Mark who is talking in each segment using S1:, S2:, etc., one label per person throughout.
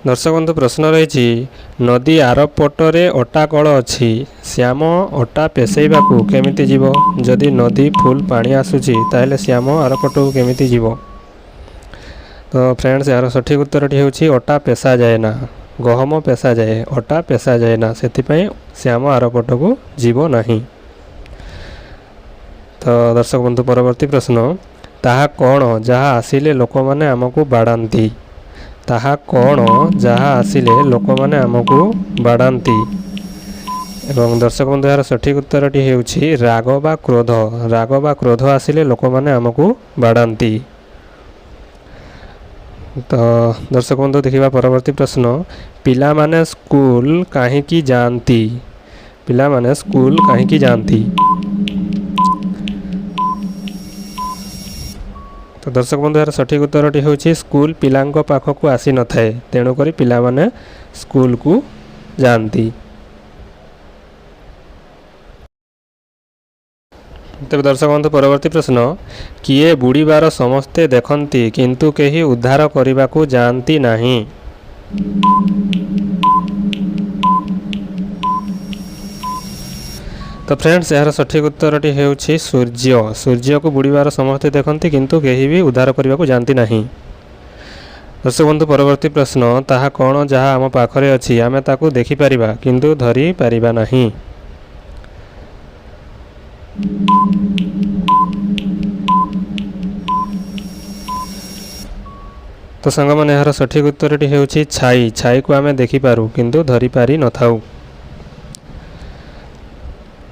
S1: दर्शक बंधु प्रश्न रही नदी आर पटरे अटा कल अच्छी श्याम अटा पेसैवाकू केमिति जीव जदि नदी फुल पानी आसूची ताहेले श्याम आर पटू केमिति जीव। तो फ्रेंड्स यार सठिक उत्तरटी होउछि अटा पेसा जाए ना, गहम पेसा जाए अटा पेसा जाए ना, सेथिपई श्याम आर पटू जीव नहीं। तो दर्शक बंधु परवर्ती प्रश्न ताहा कौन जहाँ आसिले लोक माने आमको बाड़ाती, ताहा कौन जहाँ आसिले लोक माने आमको बाड़ाती। एवं दर्शक बंधु यार सठिक उत्तरटी होउछि राग बा क्रोध, राग बा क्रोध आसिले लोक माने आमको बाड़ाती। तो दर्शक बंधु देखिबा परवर्ती प्रश्न पिला माने स्कूल काहेकि जाती, पिला माने स्कूल काहेकि जाती। तो दर्शक बंधु यार सठिक उत्तरटी होउछि स्कूल पिलांको पाखकू आसी न थाए तेणु करी पिला माने स्कूल को जाती। तेज दर्शक बंधु परवर्ती प्रश्न किए बुड़ीबार समस्ते देखती किंतु केही उद्धार करने को जाती नहीं। तो फ्रेंड्स यार सठिक उत्तरटी होउछि सूर्य, सूर्य को बुड़ीबार समस्ते देखती किंतु केही भी उद्धार करने को जाती नहीं। दर्शक बंधु परवर्ती प्रश्न ताहा कौन जहाँ आम पाखरे अछि आमे ताकू देखि परिबा किंतु धरि परिबा नहीं। तो सांग माने यार सठिक उत्तरटी होउछि छाई, छाई को आमे देखि पारू किंतु धरि पारि न थाउ।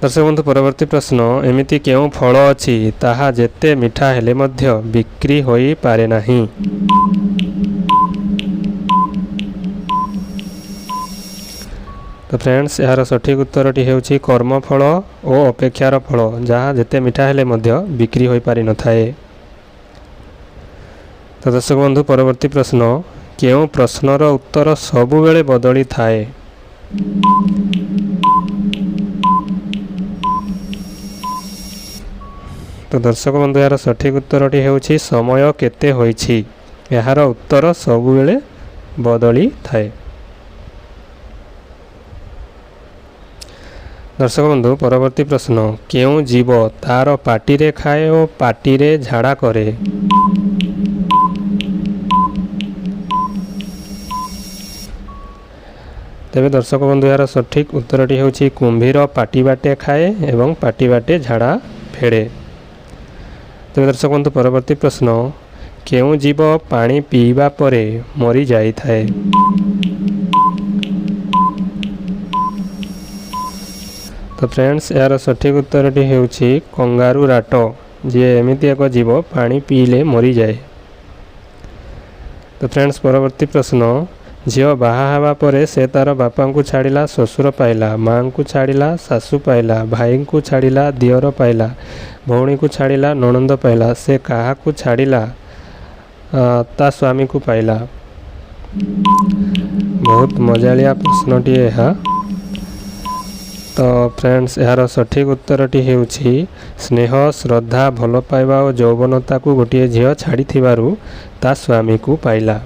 S1: दर्शक बंधु परवर्ती प्रश्न एमिति केउ फल अछि ताहा जेते मिठा हेले मध्य बिक्री होई पारे नाही। तो फ्रेंड्स यार सठिक उत्तरटी होउछि कर्म फल और अपेक्षार फल जहाँ जेते मिठा हेले मध्य बिक्री होई पारि न थाए। तो दर्शक बंधु परवर्ती प्रश्न केउ प्रश्नर उत्तर सबु बेले बदली थाए। तो दर्शक बंधु यार सठिक उत्तरटी होउछि समय केते होइछि, यार उत्तर सबु बेले बदली थाए। दर्शक बंधु परवर्ती प्रश्न केउ जीव तार पाटी रे खाए और पाटी रे झाड़ा करे। तेबे दर्शक बंधु यार सठिक उत्तरटी होउछि कुंभीर पाटी बाटे खाए एवं पाटी बाटे झाड़ा फेड़े। तेबे दर्शक बंधु परवर्ती प्रश्न केउ जीव पानी पीवा परे मरी जाई थाए। तो फ्रेंड्स यार सठिक उत्तरटी होउछि कंगारू राट, जे एमिति एक जीव पानी पीले मरी जाए। तो फ्रेंड्स परवर्ती प्रश्न झील बाहा हवा परे से तार बापा को छाड़िला ससुर पाइला, माँ को छाड़िला सासू पाइला, भाई को छाड़िला दियर पाइला, भौणी को छाड़िला ननंद पाइला, से काहा को छाड़िला ता स्वामी को पाइला। बहुत मजालिया प्रश्नटी है। तो फ्रेंड्स यार सठिक उत्तरटी होउछि स्नेह श्रद्धा भल पाइबा और यौवनता को गोटे झील छाड़ी थिबारु ता स्वामी को पाइला।